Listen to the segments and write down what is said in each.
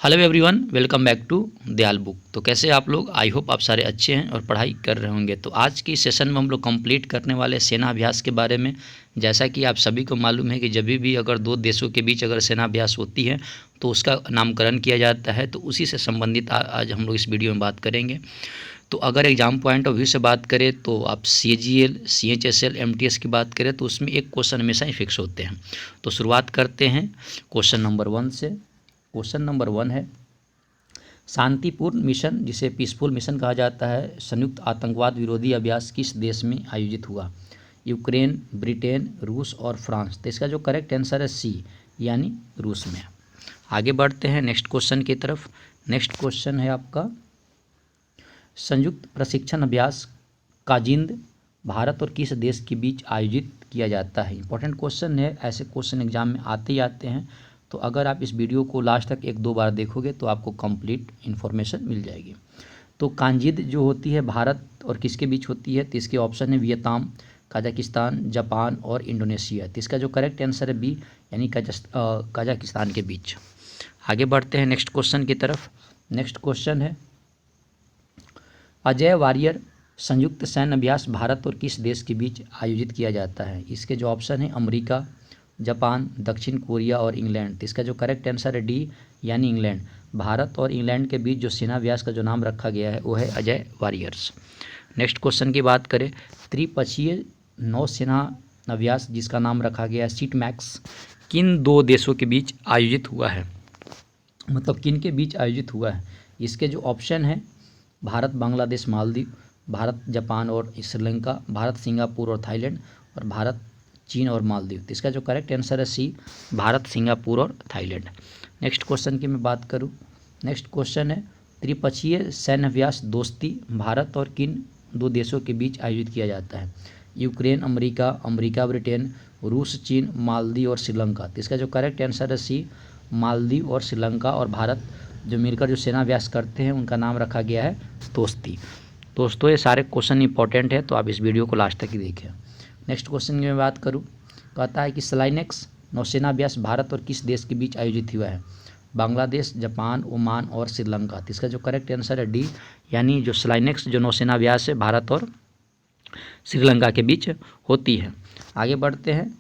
Hello everyone, welcome back to Dayal book. तो कैसे आप लोग? आई होप आप सारे अच्छे हैं और पढ़ाई कर रहे होंगे। तो आज की सेशन में हम लोग कंप्लीट करने वाले सेना अभ्यास के बारे में। जैसा कि आप सभी को मालूम है कि जब भी अगर दो देशों के बीच अगर सेना अभ्यास होती है तो उसका नामकरण किया जाता है। तो उसी से संबंधित आज हम लोग इस वीडियो में बात करेंगे। तो अगर एग्जाम पॉइंट ऑफ व्यू से बात करें तो आप CGL, CHSL, MTS की बात करें तो उसमें एक क्वेश्चन हमेशा ही फिक्स होते हैं। तो शुरुआत करते हैं क्वेश्चन नंबर 1 से। क्वेश्चन नंबर 1 है, शांतिपूर्ण मिशन जिसे पीसफुल मिशन कहा जाता है, संयुक्त आतंकवाद विरोधी अभ्यास किस देश में आयोजित हुआ? यूक्रेन, ब्रिटेन, रूस और फ्रांस। तो इसका जो करेक्ट आंसर है सी, यानी रूस में। आगे बढ़ते हैं नेक्स्ट क्वेश्चन की तरफ। नेक्स्ट क्वेश्चन है आपका, संयुक्त प्रशिक्षण अभ्यास काजिंद भारत और किस देश के बीच आयोजित किया जाता है? इंपॉर्टेंट क्वेश्चन है, ऐसे क्वेश्चन एग्जाम में आते ही आते हैं। तो अगर आप इस वीडियो को लास्ट तक 1-2 बार देखोगे तो आपको कंप्लीट इन्फॉर्मेशन मिल जाएगी। तो कांजिद जो होती है भारत और किसके बीच होती है? तो इसके ऑप्शन है वियतनाम, कजाकिस्तान, जापान और इंडोनेशिया। तो इसका जो करेक्ट आंसर है बी, यानी कजाकिस्तान के बीच। आगे बढ़ते हैं नेक्स्ट क्वेश्चन की तरफ। नेक्स्ट क्वेश्चन है, अजय वारियर संयुक्त सैन्य अभ्यास भारत और किस देश के बीच आयोजित किया जाता है? इसके जो ऑप्शन है अमेरिका, जापान, दक्षिण कोरिया और इंग्लैंड। तो इसका जो करेक्ट आंसर है डी, यानी इंग्लैंड। भारत और इंग्लैंड के बीच जो सेना अभ्यास का जो नाम रखा गया है वो है अजय वारियर्स। नेक्स्ट क्वेश्चन की बात करें, त्रिपक्षीय नौसेना अभ्यास जिसका नाम रखा गया है सीट मैक्स, किन दो देशों के बीच आयोजित हुआ है? मतलब किन के बीच आयोजित हुआ है? इसके जो ऑप्शन है भारत, बांग्लादेश, मालदीव, भारत, जापान और श्रीलंका, भारत, सिंगापुर और थाईलैंड, और भारत, चीन और मालदीव। तो इसका जो करेक्ट आंसर है सी, भारत, सिंगापुर और थाईलैंड। नेक्स्ट क्वेश्चन की मैं बात करूं। नेक्स्ट क्वेश्चन है, त्रिपक्षीय सैन्य अभ्यास दोस्ती भारत और किन दो देशों के बीच आयोजित किया जाता है? यूक्रेन, अमेरिका, अमेरिका ब्रिटेन, रूस, चीन, मालदीव और श्रीलंका। तो इसका जो करेक्ट आंसर है सी, मालदीव और श्रीलंका और भारत जो मिलकर जो सेना अभ्यास करते हैं उनका नाम रखा गया है दोस्ती। दोस्तों ये सारे क्वेश्चन इंपॉर्टेंट है, तो आप इस वीडियो को लास्ट तक ही देखें। नेक्स्ट क्वेश्चन की मैं बात करूं, कहता है कि स्लाइनेक्स नौसेना अभ्यास भारत और किस देश के बीच आयोजित हुआ है? बांग्लादेश, जापान, ओमान और श्रीलंका। तो इसका जो करेक्ट आंसर है डी, यानी जो स्लाइनेक्स जो नौसेना अभ्यास है भारत और श्रीलंका के बीच होती है। आगे बढ़ते हैं,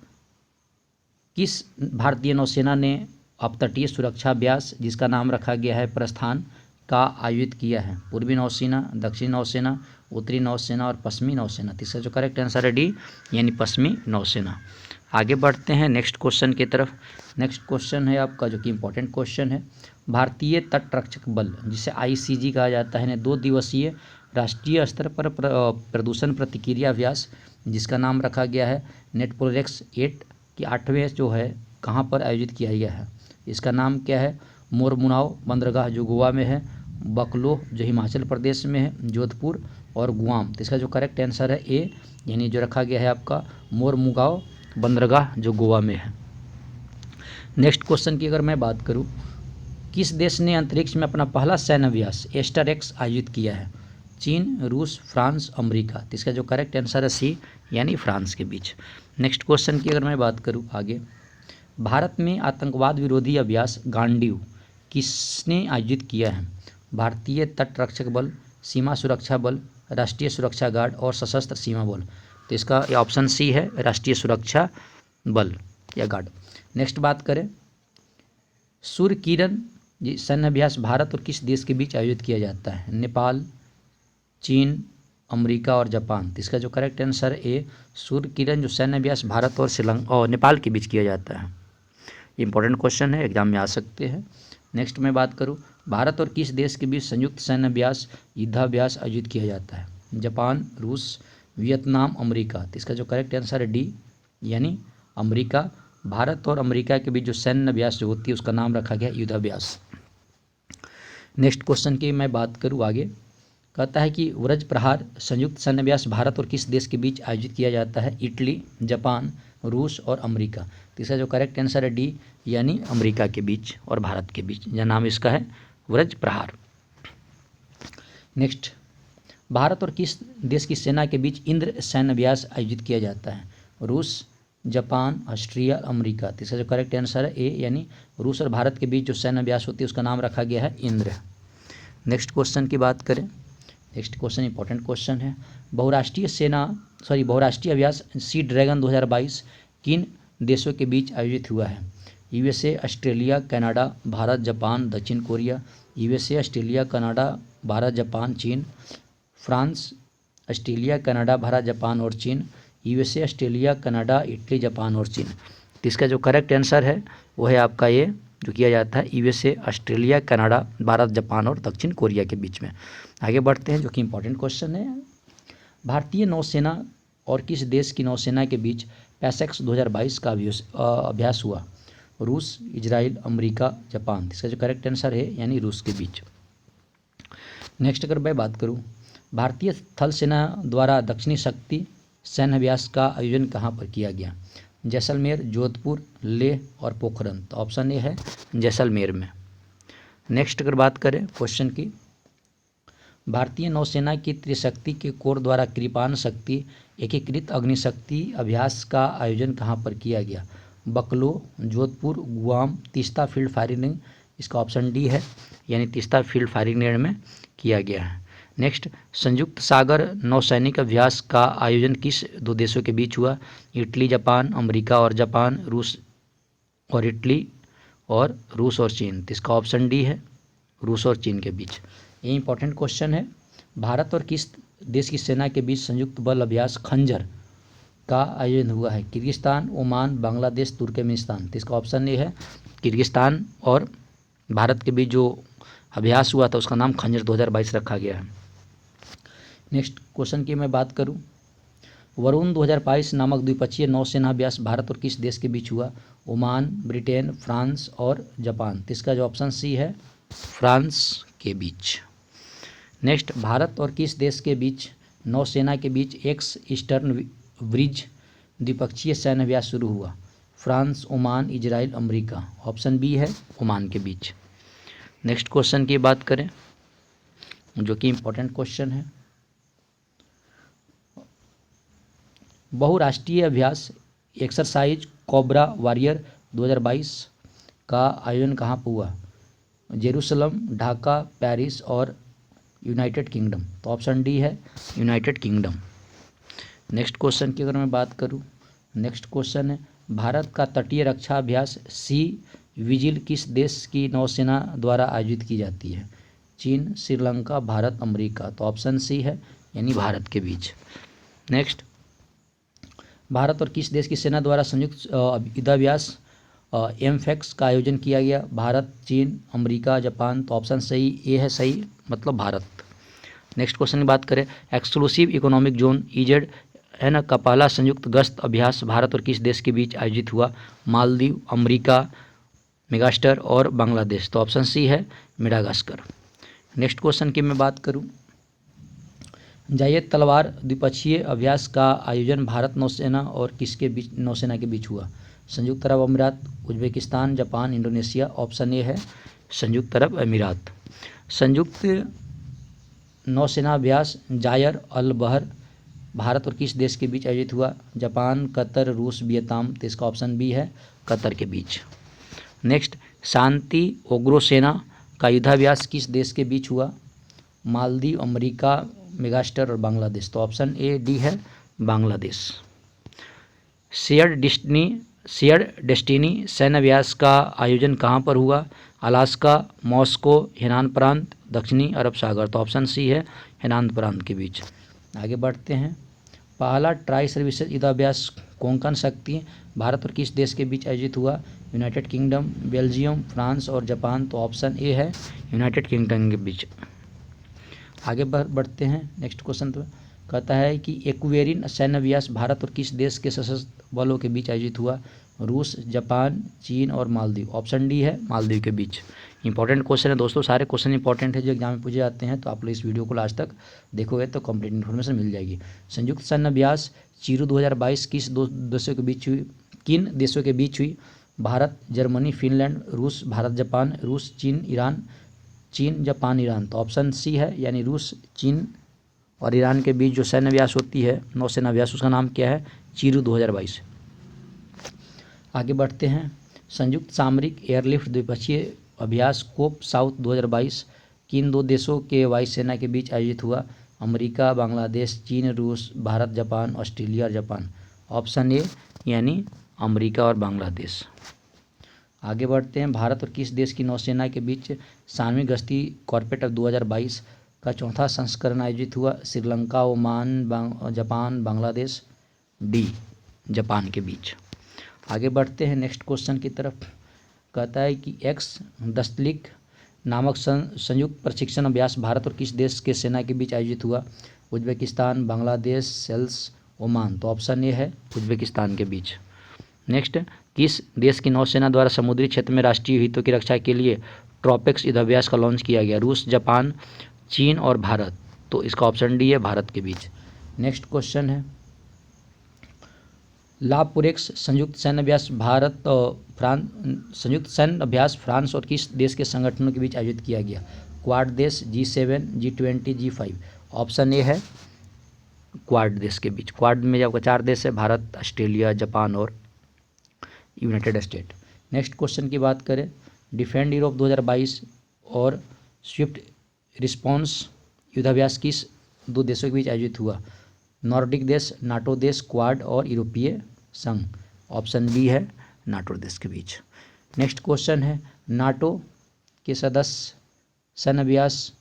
किस भारतीय नौसेना ने अपतटीय सुरक्षा अभ्यास जिसका नाम रखा गया है प्रस्थान का आयोजित किया है? पूर्वी नौसेना, दक्षिणी नौसेना, उत्तरी नौसेना और पश्चिमी नौसेना। तीसरा जो करेक्ट आंसर है डी, यानी पश्चिमी नौसेना। आगे बढ़ते हैं नेक्स्ट क्वेश्चन की तरफ। नेक्स्ट क्वेश्चन है आपका जो कि इम्पोर्टेंट क्वेश्चन है, भारतीय तटरक्षक बल जिसे ICG कहा जाता है ने 2 दिवसीय राष्ट्रीय स्तर पर प्रदूषण प्रतिक्रिया अभ्यास जिसका नाम रखा गया है नेटपोलेक्स 8 की 8वें जो है कहाँ पर आयोजित किया गया है? इसका नाम क्या है? मोरमुगांव बंदरगाह जो गोवा में है, बकलो जो हिमाचल प्रदेश में है, जोधपुर और गुआम। तो इसका जो करेक्ट आंसर है ए, यानी जो रखा गया है आपका मोरमुगांव बंदरगाह जो गोवा में है। नेक्स्ट क्वेश्चन की अगर मैं बात करूं, किस देश ने अंतरिक्ष में अपना पहला सैन्य अभ्यास एस्टर-X आयोजित किया है? चीन, रूस, फ्रांस, अमेरिका। तो इसका जो करेक्ट आंसर है सी, यानी फ्रांस के बीच। नेक्स्ट क्वेश्चन की अगर मैं बात करूं आगे, भारत में आतंकवाद विरोधी अभ्यास गांडीव किसने आयोजित किया है? भारतीय तटरक्षक बल, सीमा सुरक्षा बल, राष्ट्रीय सुरक्षा गार्ड और सशस्त्र सीमा बल। तो इसका ऑप्शन सी है, राष्ट्रीय सुरक्षा बल या गार्ड। नेक्स्ट बात करें, सूर्य किरण सैन्य अभ्यास भारत और किस देश के बीच आयोजित किया जाता है? नेपाल, चीन, अमेरिका और जापान। तो इसका जो correct answer A, Surya Kiran जो सैन्य अभ्यास भारत और श्रीलंका और नेपाल के बीच किया जाता है। इंपॉर्टेंट क्वेश्चन है, एग्जाम में आ सकते हैं। नेक्स्ट मैं बात करूं, भारत और किस देश के बीच संयुक्त सैन्य अभ्यास युद्धाभ्यास आयोजित किया जाता है? जापान, रूस, वियतनाम, अमेरिका। तो इसका जो करेक्ट आंसर है डी, यानी अमेरिका। भारत और अमेरिका के बीच जो सैन्य अभ्यास जो होती है उसका नाम रखा गया युद्धाभ्यास। नेक्स्ट क्वेश्चन की मैं बात करूँ आगे, कहता है कि वज्र प्रहार संयुक्त सैन्य अभ्यास भारत और किस देश के बीच आयोजित किया जाता है? इटली, जापान, रूस और अमेरिका। तो इसका जो करेक्ट आंसर है डी, यानी अमेरिका के बीच और भारत के बीच, यह नाम इसका है वज्र प्रहार। नेक्स्ट, भारत और किस देश की सेना के बीच इंद्र सैन्य अभ्यास आयोजित किया जाता है? रूस, जापान, ऑस्ट्रिया, अमेरिका। तो इसका जो करेक्ट आंसर है ए, यानी रूस और भारत के बीच जो सैन्य अभ्यास होती है उसका नाम रखा गया है इंद्र। नेक्स्ट क्वेश्चन की बात करें। नेक्स्ट क्वेश्चन इंपॉर्टेंट क्वेश्चन है। बहुराष्ट्रीय अभ्यास सी ड्रैगन 2022 किन देशों के बीच आयोजित हुआ है? USA, Australia, Canada, Bharat, Japan, दक्षिण Korea. USA, Australia, Canada, Bharat, Japan, चीन। France, Australia, Canada, Bharat, Japan और चीन। USA, Australia, Canada, Italy, Japan और चीन। तो इसका जो करेक्ट आंसर है वो है आपका ये जो किया जाता है USA, Australia, Canada, Bharat, Japan और दक्षिण कोरिया के बीच में। आगे बढ़ते हैं जो कि इंपॉर्टेंट क्वेश्चन है। भारतीय नौसेना और किस देश की नौसेना के बीच पैसेक्स 2022 का अभ्यास हुआ? रूस, इजराइल, अमेरिका, जापान। इसका जो करेक्ट आंसर है यानी रूस के बीच। नेक्स्ट अगर मैं बात करूं, भारतीय थल सेना द्वारा दक्षिणी शक्ति सैन्य अभ्यास का आयोजन कहाँ पर किया गया? जैसलमेर, जोधपुर, लेह और पोखरन। तो ऑप्शन ए है जैसलमेर में। नेक्स्ट अगर बात करें क्वेश्चन की, भारतीय नौसेना की त्रिशक्ति के कोर द्वारा कृपाण शक्ति एकीकृत अग्निशक्ति अभ्यास का आयोजन कहाँ पर किया गया? बकलो, Jodhpur, Guam, Teesta field firing range. इसका ऑप्शन डी है यानी तीस्ता फील्ड फायरिंग रेंज में किया गया है। नेक्स्ट, संयुक्त सागर नौसैनिक अभ्यास का आयोजन किस दो देशों के बीच हुआ? इटली, जापान, अमेरिका और जापान, रूस और इटली और रूस और चीन। तो इसका ऑप्शन डी है रूस और चीन के बीच। ये इंपॉर्टेंट क्वेश्चन है। भारत और किस देश की सेना के बीच संयुक्त बल अभ्यास खंजर का आयोजन हुआ है? Kyrgyzstan, Oman, Bangladesh, Turkmenistan. तो इसका ऑप्शन ए है किर्गिस्तान और भारत के बीच जो अभ्यास हुआ था उसका नाम खंजर 2022 रखा गया है। नेक्स्ट क्वेश्चन की मैं बात करूं, वरुण 2022 नामक द्विपक्षीय नौसेना अभ्यास भारत और किस देश के बीच हुआ? ओमान, ब्रिटेन, फ्रांस और जापान। तो इसका जो ऑप्शन सी है फ्रांस के बीच। नेक्स्ट, भारत और किस देश के बीच नौसेना के बीच एक्स ईस्टर्न ब्रिज द्विपक्षीय सैन्य अभ्यास शुरू हुआ? France, Oman, Israel, America. Option B है ओमान के बीच। नेक्स्ट क्वेश्चन की बात करें जो कि इंपॉर्टेंट क्वेश्चन है, बहुराष्ट्रीय अभ्यास एक्सरसाइज कोबरा वॉरियर 2022 का आयोजन कहाँ पर हुआ? जेरूसलम, ढाका, पेरिस और यूनाइटेड किंगडम। तो ऑप्शन डी है यूनाइटेड किंगडम। नेक्स्ट क्वेश्चन की अगर मैं बात करूं, नेक्स्ट क्वेश्चन है, भारत का तटीय रक्षा अभ्यास सी विजिल किस देश की नौसेना द्वारा आयोजित की जाती है? चीन, श्रीलंका, भारत, अमेरिका। तो ऑप्शन सी है यानी भारत के बीच। नेक्स्ट, भारत और किस देश की सेना द्वारा संयुक्त युद्धाभ्यास एमफेक्स का आयोजन किया गया? भारत, चीन, अमेरिका, जापान। तो ऑप्शन सही ए है सही, मतलब भारत। नेक्स्ट क्वेश्चन की बात करें, एक्सक्लूसिव इकोनॉमिक जोन ईजेड है ना का पहला संयुक्त गश्त अभ्यास भारत और किस देश के बीच आयोजित हुआ? मालदीव, अमेरिका, मेगास्टर और बांग्लादेश। तो ऑप्शन सी है मेडागास्कर। नेक्स्ट क्वेश्चन की मैं बात करूं, जायद तलवार द्विपक्षीय अभ्यास का आयोजन भारत नौसेना और किसके बीच नौसेना के बीच हुआ? संयुक्त अरब अमीरात, Uzbekistan, Japan, Indonesia. Option A है संयुक्त अरब अमीरात। संयुक्त नौसेना अभ्यास जायर अल बहर भारत और किस देश के बीच आयोजित हुआ? जापान, कतर, रूस, वियतनाम। तो इसका ऑप्शन बी है कतर के बीच। नेक्स्ट, शांति उग्रो सेना का युद्धाभ्यास किस देश के बीच हुआ? मालदीव, अमेरिका, मेगास्टर और बांग्लादेश। तो ऑप्शन ए डी है बांग्लादेश। शेयर्ड डेस्टिनी सैन्य अभ्यास का आयोजन कहाँ पर हुआ? अलास्का, मॉस्को, हेनान प्रांत, दक्षिणी अरब सागर। तो ऑप्शन सी है हेनान प्रांत के बीच। आगे बढ़ते हैं, पहला ट्राई सर्विसेज युद्धाभ्यास कोंकण शक्ति भारत और किस देश के बीच आयोजित हुआ? यूनाइटेड किंगडम, बेल्जियम, फ्रांस और जापान। तो ऑप्शन ए है यूनाइटेड किंगडम के बीच। आगे बढ़ते हैं, नेक्स्ट क्वेश्चन तो कहता है कि एक्वेरिन सैन्य अभ्यास भारत और किस देश के सशस्त्र बलों के बीच आयोजित हुआ? रूस, जापान, चीन और मालदीव। ऑप्शन डी है मालदीव के बीच। इंपॉर्टेंट क्वेश्चन है दोस्तों, सारे क्वेश्चन इंपॉर्टेंट है जो एग्जाम में पूछे जाते हैं, तो आप लोग इस वीडियो को लास्ट तक देखोगे तो कंप्लीट इन्फॉर्मेशन मिल जाएगी। संयुक्त सैन्य अभ्यास चीरू 2022 किस दो देशों के बीच हुई? किन देशों के बीच हुई? भारत, जर्मनी, फिनलैंड, रूस, भारत, जापान, रूस, चीन, ईरान, चीन, जापान, ईरान। तो ऑप्शन सी है यानी रूस, चीन और ईरान के बीच जो सैन्य अभ्यास होती है नौसेना अभ्यास, उसका नाम क्या है? चीरू 2022। आगे बढ़ते हैं। संयुक्त सामरिक एयरलिफ्ट द्विपक्षीय अभ्यास कोप साउथ 2022 किन दो देशों के वायुसेना के बीच आयोजित हुआ? अमेरिका, बांग्लादेश, चीन, रूस, भारत, जापान, ऑस्ट्रेलिया और जापान। ऑप्शन ए यानी अमेरिका और बांग्लादेश। आगे बढ़ते हैं। भारत और किस देश की नौसेना के बीच 7वीं गश्ती कॉर्वेट 2022 का चौथा संस्करण आयोजित हुआ? Sri Lanka, Oman, Japan, Bangladesh. D Japan के बीच। आगे बढ़ते हैं नेक्स्ट क्वेश्चन की तरफ। कहता है कि एक्स दस्तलिक नामक संयुक्त प्रशिक्षण अभ्यास भारत और किस देश के सेना के बीच आयोजित हुआ? Uzbekistan, Bangladesh, Seychelles, Oman. तो ऑप्शन ए है उज्बेकिस्तान के बीच। नेक्स्ट, किस देश की नौसेना द्वारा समुद्री क्षेत्र में राष्ट्रीय हितों की रक्षा के लिए ट्रॉपेक्स युद्धाभ्यास का लॉन्च किया गया? रूस, जापान, चीन और भारत। तो इसका ऑप्शन डी है भारत के बीच। नेक्स्ट क्वेश्चन है लापुरेक्स संयुक्त सैन्य अभ्यास संयुक्त सैन्य अभ्यास फ्रांस और किस देश के संगठनों के बीच आयोजित किया गया? क्वाड देश, G7, G20, G5। Option A है क्वाड देश के बीच। क्वाड में आपका 4 देश है, भारत, ऑस्ट्रेलिया, जापान और यूनाइटेड स्टेट। नेक्स्ट क्वेश्चन की बात करें। डिफेंड यूरोप 2022 और स्विफ्ट रिस्पॉन्स युद्धाभ्यास किस 2 देशों के बीच आयोजित हुआ? नॉर्डिक देश, नाटो देश, क्वाड और यूरोपीय संघ। ऑप्शन बी है नाटो देश के बीच। नेक्स्ट क्वेश्चन है नाटो के सदस्य सैन्य अभ्यास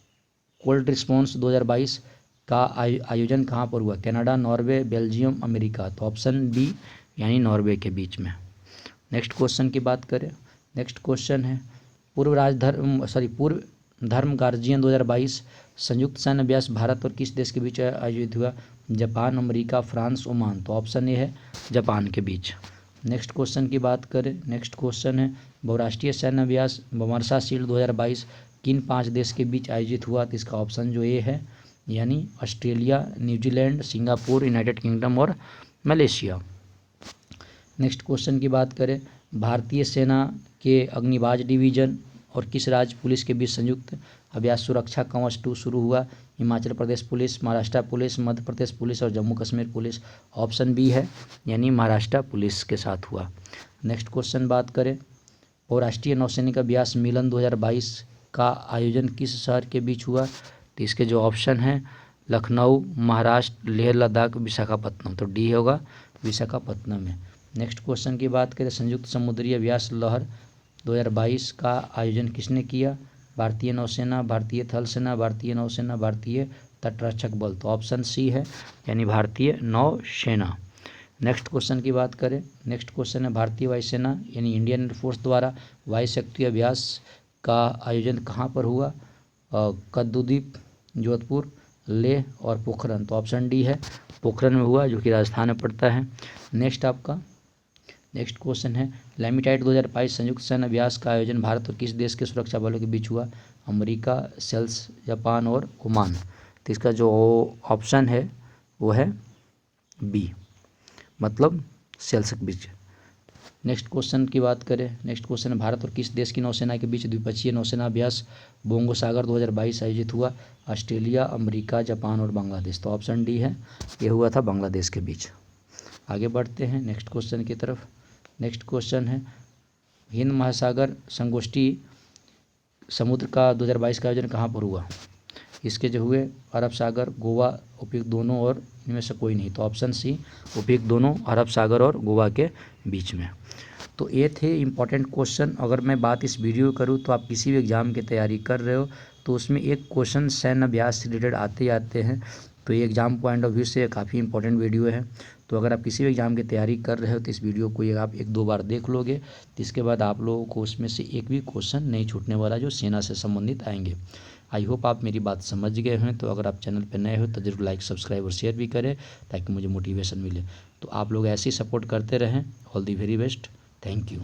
कोल्ड रिस्पॉन्स 2022 का आयोजन कहाँ पर हुआ? Canada, Norway, Belgium, America. तो ऑप्शन बी यानी नॉर्वे के बीच में। नेक्स्ट क्वेश्चन की बात करें। नेक्स्ट क्वेश्चन है पूर्व धर्म गार्जियन 2022 संयुक्त सैन्य अभ्यास भारत और किस देश के बीच आयोजित हुआ? Japan, America, France, Oman. तो ऑप्शन ए है जापान के बीच। नेक्स्ट क्वेश्चन की बात करें। नेक्स्ट क्वेश्चन है बहुराष्ट्रीय सैन्य अभ्यास बमर्सा शील्ड 2022 किन 5 देश के बीच आयोजित हुआ? तो इसका ऑप्शन जो ए है यानी Australia, New Zealand, Singapore, United kingdom और मलेशिया। नेक्स्ट क्वेश्चन की बात करें। भारतीय सेना के अग्निबाज डिवीजन और किस राज्य पुलिस के बीच संयुक्त अभ्यास सुरक्षा कवच 2 शुरू हुआ? Himachal Pradesh police, Maharashtra police, Madhya Pradesh police और Jammu Kashmir police. Option B है यानी महाराष्ट्र पुलिस के साथ हुआ। नेक्स्ट क्वेश्चन बात करें। और राष्ट्रीय नौसैनिक अभ्यास मिलन 2022 का आयोजन किस शहर के बीच हुआ? तो इसके जो ऑप्शन हैं लखनऊ, महाराष्ट्र, लेह लद्दाख, विशाखापत्तनम। तो डी होगा विशाखापत्तनम में। नेक्स्ट क्वेश्चन की बात करें। संयुक्त समुद्री अभ्यास लहर 2022 का आयोजन किसने किया? भारतीय नौसेना, भारतीय थल सेना, भारतीय नौसेना, भारतीय तटरक्षक बल। तो ऑप्शन सी है यानी भारतीय नौसेना। नेक्स्ट क्वेश्चन की बात करें। नेक्स्ट क्वेश्चन है भारतीय वायुसेना यानी इंडियन एयरफोर्स द्वारा वायु शक्ति अभ्यास का आयोजन कहाँ पर हुआ? कद्दूदीप, जोधपुर, लेह और पोखरन। तो ऑप्शन डी है पोखरन में हुआ जो कि राजस्थान में पड़ता है। नेक्स्ट क्वेश्चन है लैमिटाइड 2022 संयुक्त सैन्य अभ्यास का आयोजन भारत और किस देश के सुरक्षा बलों के बीच हुआ? अमेरिका, सेल्स, जापान और ओमान। तो इसका जो ऑप्शन है वो है बी मतलब सेल्स के बीच। नेक्स्ट क्वेश्चन की बात करें। नेक्स्ट क्वेश्चन है भारत और किस देश की नौसेना के बीच द्विपक्षीय नौसेना अभ्यास बोंगो सागर 2022 आयोजित हुआ? ऑस्ट्रेलिया, अमेरिका, जापान और बांग्लादेश। तो ऑप्शन डी है ये हुआ था बांग्लादेश के बीच। आगे बढ़ते हैं नेक्स्ट क्वेश्चन की तरफ। नेक्स्ट क्वेश्चन है हिंद महासागर संगोष्ठी समुद्र का 2022 का आयोजन कहाँ पर हुआ? इसके जो हुए अरब सागर, गोवा, उपयुक्त दोनों और इनमें से कोई नहीं। तो ऑप्शन सी उपयुक्त दोनों, अरब सागर और गोवा के बीच में। तो ये थे इम्पॉर्टेंट क्वेश्चन। अगर मैं बात इस वीडियो करूँ तो आप किसी भी एग्ज़ाम की तैयारी कर रहे हो तो उसमें एक क्वेश्चन सैन्य अभ्यास से रिलेटेड आते ही आते हैं। तो ये एग्ज़ाम पॉइंट ऑफ व्यू से काफ़ी इंपॉर्टेंट वीडियो है। तो अगर आप किसी भी एग्ज़ाम की तैयारी कर रहे हो तो इस वीडियो को आप 1-2 बार देख लोगे तो इसके बाद आप लोगों को उसमें से एक भी क्वेश्चन नहीं छूटने वाला जो सेना से संबंधित आएंगे। आई होप आप मेरी बात समझ गए हैं। तो अगर आप चैनल पर नए हो तो जरूर लाइक, सब्सक्राइब और शेयर भी करें ताकि मुझे मोटिवेशन मिले। तो आप लोग ऐसे ही सपोर्ट करते रहें। All the very best. Thank you.